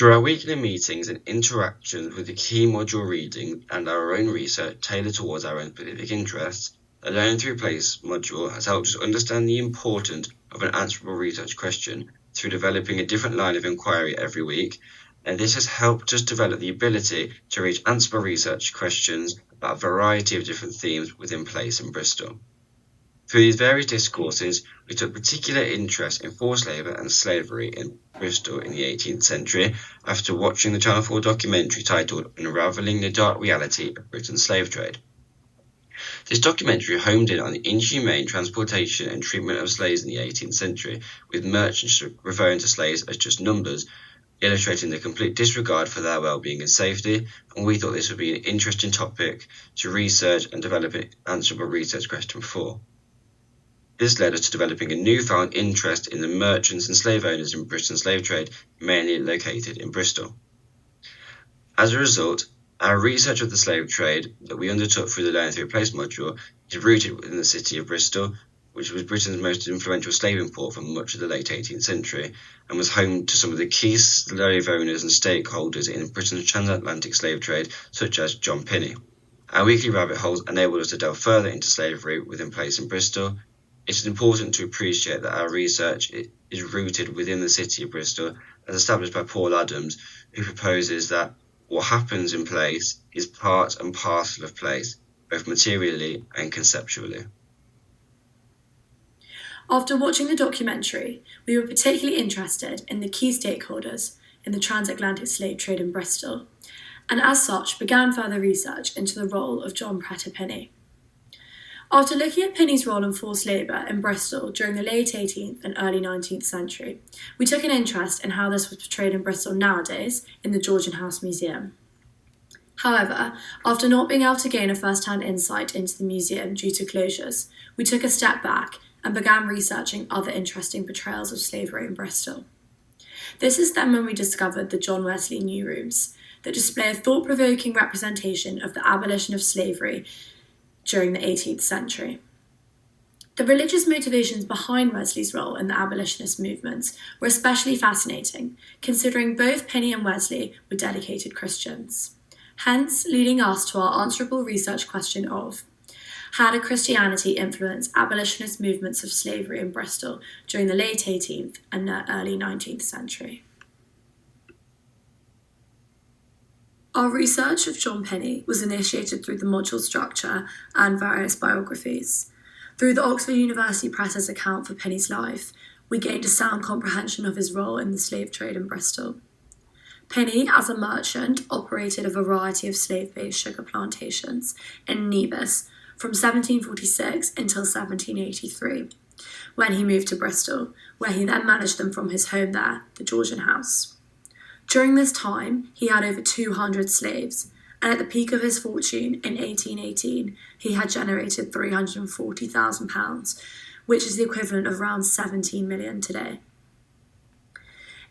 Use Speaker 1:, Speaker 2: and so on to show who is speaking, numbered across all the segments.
Speaker 1: Through our weekly meetings and interactions with the key module reading and our own research tailored towards our own specific interests, the Learning Through Place module has helped us understand the importance of an answerable research question through developing a different line of inquiry every week, and this has helped us develop the ability to reach answerable research questions about a variety of different themes within Place in Bristol. Through these various discourses, we took particular interest in forced labour and slavery in Bristol in the 18th century after watching the Channel 4 documentary titled Unravelling the Dark Reality of Britain's Slave Trade. This documentary homed in on the inhumane transportation and treatment of slaves in the 18th century, with merchants referring to slaves as just numbers, illustrating the complete disregard for their well-being and safety, and we thought this would be an interesting topic to research and develop an answerable research question for. This led us to developing a newfound interest in the merchants and slave owners in Britain's slave trade, mainly located in Bristol. As a result, our research of the slave trade that we undertook through the Learning Through Place module is rooted within the city of Bristol, which was Britain's most influential slave import for much of the late 18th century, and was home to some of the key slave owners and stakeholders in Britain's transatlantic slave trade, such as John Pinney. Our weekly rabbit holes enabled us to delve further into slavery within Place in Bristol. It is important to appreciate that our research is rooted within the city of Bristol, as established by Paul Adams, who proposes that what happens in Place is part and parcel of Place, both materially and conceptually.
Speaker 2: After watching the documentary, we were particularly interested in the key stakeholders in the transatlantic slave trade in Bristol, and as such began further research into the role of John Prenter Pinney. After looking at Pinney's role in forced labour in Bristol during the late 18th and early 19th century, we took an interest in how this was portrayed in Bristol nowadays in the Georgian House Museum. However, after not being able to gain a first-hand insight into the museum due to closures, we took a step back and began researching other interesting portrayals of slavery in Bristol. This is then when we discovered the John Wesley New Rooms, that display a thought-provoking representation of the abolition of slavery during the 18th century. The religious motivations behind Wesley's role in the abolitionist movements were especially fascinating, considering both Pinney and Wesley were dedicated Christians. Hence, leading us to our answerable research question of, how did Christianity influence abolitionist movements of slavery in Bristol during the late 18th and early 19th century? Our research of John Pinney was initiated through the module structure and various biographies. Through the Oxford University Press's account for Pinney's life, we gained a sound comprehension of his role in the slave trade in Bristol. Pinney, as a merchant, operated a variety of slave-based sugar plantations in Nevis from 1746 until 1783, when he moved to Bristol, where he then managed them from his home there, the Georgian House. During this time, he had over 200 slaves, and at the peak of his fortune in 1818, he had generated £340,000, which is the equivalent of around 17 million today.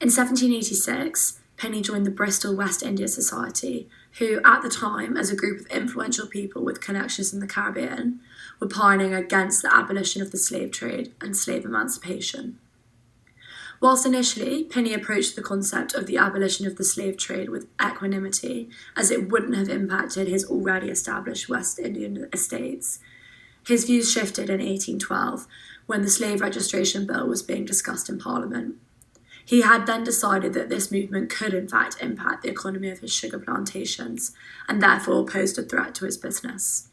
Speaker 2: In 1786, Pinney joined the Bristol West India Society, who at the time, as a group of influential people with connections in the Caribbean, were pioneering against the abolition of the slave trade and slave emancipation. Whilst initially, Pinney approached the concept of the abolition of the slave trade with equanimity, as it wouldn't have impacted his already established West Indian estates, his views shifted in 1812, when the Slave Registration Bill was being discussed in Parliament. He had then decided that this movement could in fact impact the economy of his sugar plantations, and therefore posed a threat to his business.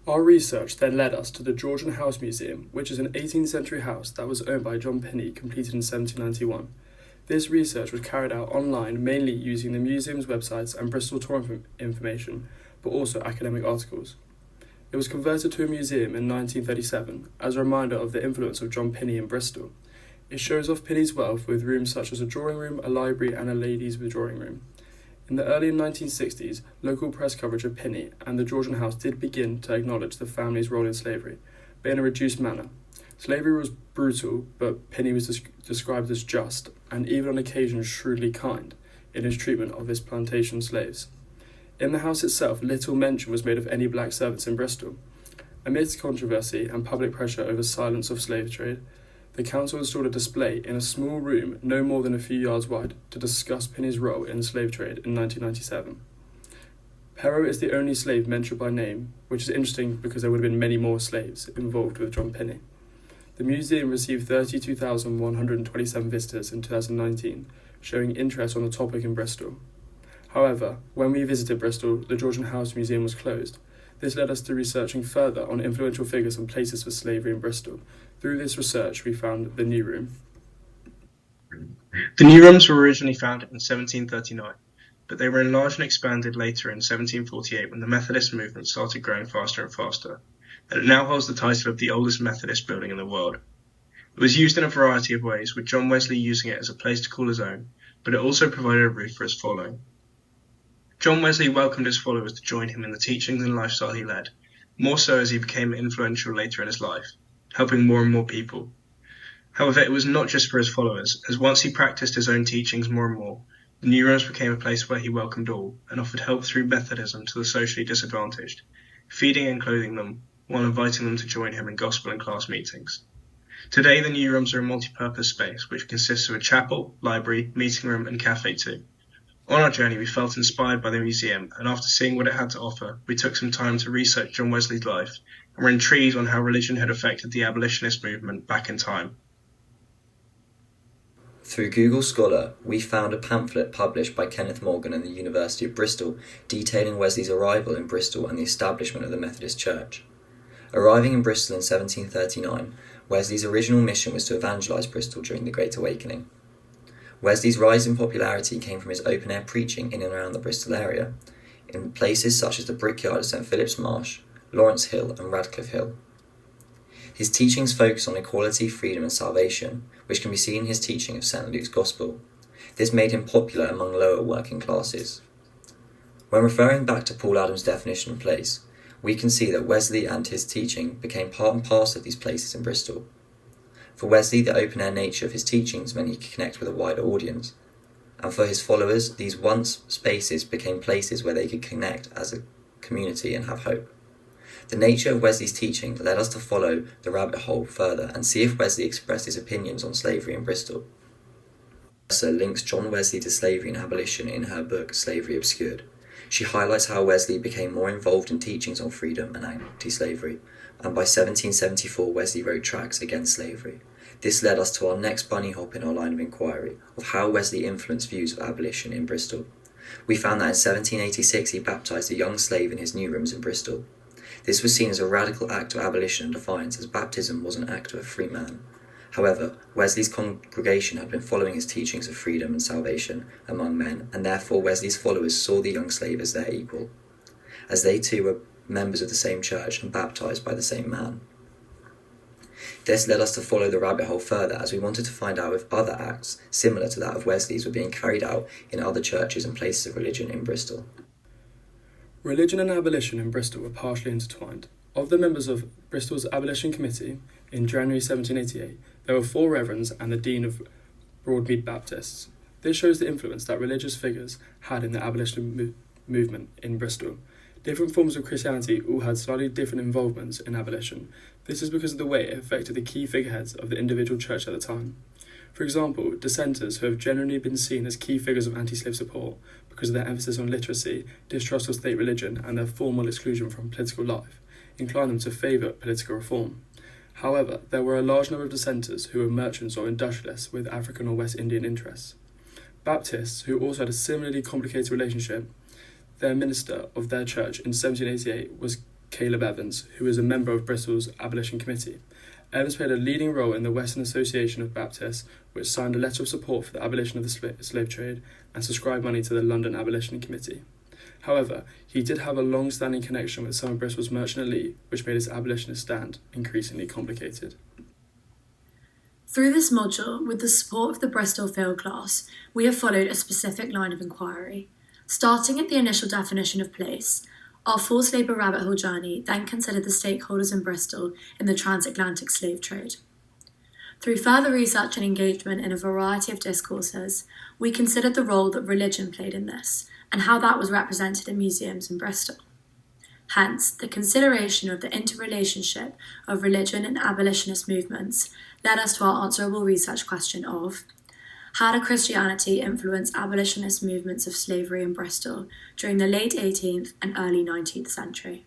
Speaker 3: Our research then led us to the Georgian House Museum, which is an 18th century house that was owned by John Pinney, completed in 1791. This research was carried out online, mainly using the museum's websites and Bristol tour information, but also academic articles. It was converted to a museum in 1937 as a reminder of the influence of John Pinney in Bristol. It shows off Pinney's wealth with rooms such as a drawing room, a library, and a ladies' withdrawing room. In the early 1960s, local press coverage of Pinney and the Georgian House did begin to acknowledge the family's role in slavery, but in a reduced manner. Slavery was brutal, but Pinney was described as just, and even on occasion shrewdly kind, in his treatment of his plantation slaves. In the house itself, little mention was made of any black servants in Bristol. Amidst controversy and public pressure over silence of slave trade, the council installed a display in a small room no more than a few yards wide to discuss Penny's role in the slave trade in 1997. Pero is the only slave mentioned by name, which is interesting because there would have been many more slaves involved with John Penny. The museum received 32,127 visitors in 2019, showing interest on the topic in Bristol. However, when we visited Bristol, the Georgian House Museum was closed. This led us to researching further on influential figures and places for slavery in Bristol. Through this research, we found the New Room.
Speaker 4: The New Rooms were originally founded in 1739, but they were enlarged and expanded later in 1748 when the Methodist movement started growing faster and faster, and it now holds the title of the oldest Methodist building in the world. It was used in a variety of ways, with John Wesley using it as a place to call his own, but it also provided a roof for his following. John Wesley welcomed his followers to join him in the teachings and lifestyle he led, more so as he became influential later in his life, helping more and more people. However, it was not just for his followers, as once he practiced his own teachings more and more, the New Rooms became a place where he welcomed all and offered help through Methodism to the socially disadvantaged, feeding and clothing them while inviting them to join him in gospel and class meetings. Today, the New Rooms are a multi-purpose space which consists of a chapel, library, meeting room and cafe too. On our journey, we felt inspired by the museum, and after seeing what it had to offer, we took some time to research John Wesley's life and were intrigued on how religion had affected the abolitionist movement back in time.
Speaker 5: Through Google Scholar, we found a pamphlet published by Kenneth Morgan and the University of Bristol detailing Wesley's arrival in Bristol and the establishment of the Methodist Church. Arriving in Bristol in 1739, Wesley's original mission was to evangelise Bristol during the Great Awakening. Wesley's rise in popularity came from his open-air preaching in and around the Bristol area, in places such as the Brickyard of St Philip's Marsh, Lawrence Hill and Radcliffe Hill. His teachings focus on equality, freedom and salvation, which can be seen in his teaching of St Luke's Gospel. This made him popular among lower working classes. When referring back to Paul Adams' definition of place, we can see that Wesley and his teaching became part and parcel of these places in Bristol. For Wesley, the open-air nature of his teachings meant he could connect with a wider audience, and for his followers, these once spaces became places where they could connect as a community and have hope. The nature of Wesley's teaching led us to follow the rabbit hole further and see if Wesley expressed his opinions on slavery in Bristol. Professor links John Wesley to slavery and abolition in her book Slavery Obscured. She highlights how Wesley became more involved in teachings on freedom and anti-slavery, and by 1774 Wesley wrote tracts against slavery. This led us to our next bunny hop in our line of inquiry of how Wesley influenced views of abolition in Bristol. We found that in 1786 he baptised a young slave in his New Rooms in Bristol. This was seen as a radical act of abolition and defiance, as baptism was an act of a free man. However, Wesley's congregation had been following his teachings of freedom and salvation among men, and therefore Wesley's followers saw the young slave as their equal, as they too were members of the same church and baptised by the same man. This led us to follow the rabbit hole further, as we wanted to find out if other acts similar to that of Wesley's were being carried out in other churches and places of religion in Bristol.
Speaker 3: Religion and abolition in Bristol were partially intertwined. Of the members of Bristol's Abolition Committee in January 1788, there were 4 reverends and the Dean of Broadmead Baptists. This shows the influence that religious figures had in the abolition movement in Bristol. Different forms of Christianity all had slightly different involvements in abolition. This is because of the way it affected the key figureheads of the individual church at the time. For example, dissenters, who have generally been seen as key figures of anti-slave support because of their emphasis on literacy, distrust of state religion, and their formal exclusion from political life, inclined them to favour political reform. However, there were a large number of dissenters who were merchants or industrialists with African or West Indian interests. Baptists, who also had a similarly complicated relationship, their minister of their church in 1788 was Caleb Evans, who was a member of Bristol's Abolition Committee. Evans played a leading role in the Western Association of Baptists, which signed a letter of support for the abolition of the slave trade and subscribed money to the London Abolition Committee. However, he did have a long-standing connection with some of Bristol's merchant elite, which made his abolitionist stand increasingly complicated.
Speaker 2: Through this module, with the support of the Bristol Field Class, we have followed a specific line of inquiry. Starting at the initial definition of place, our forced labour rabbit hole journey then considered the stakeholders in Bristol in the transatlantic slave trade. Through further research and engagement in a variety of discourses, we considered the role that religion played in this, and how that was represented in museums in Bristol. Hence, the consideration of the interrelationship of religion and abolitionist movements led us to our answerable research question of: how did Christianity influence abolitionist movements of slavery in Bristol during the late 18th and early 19th century?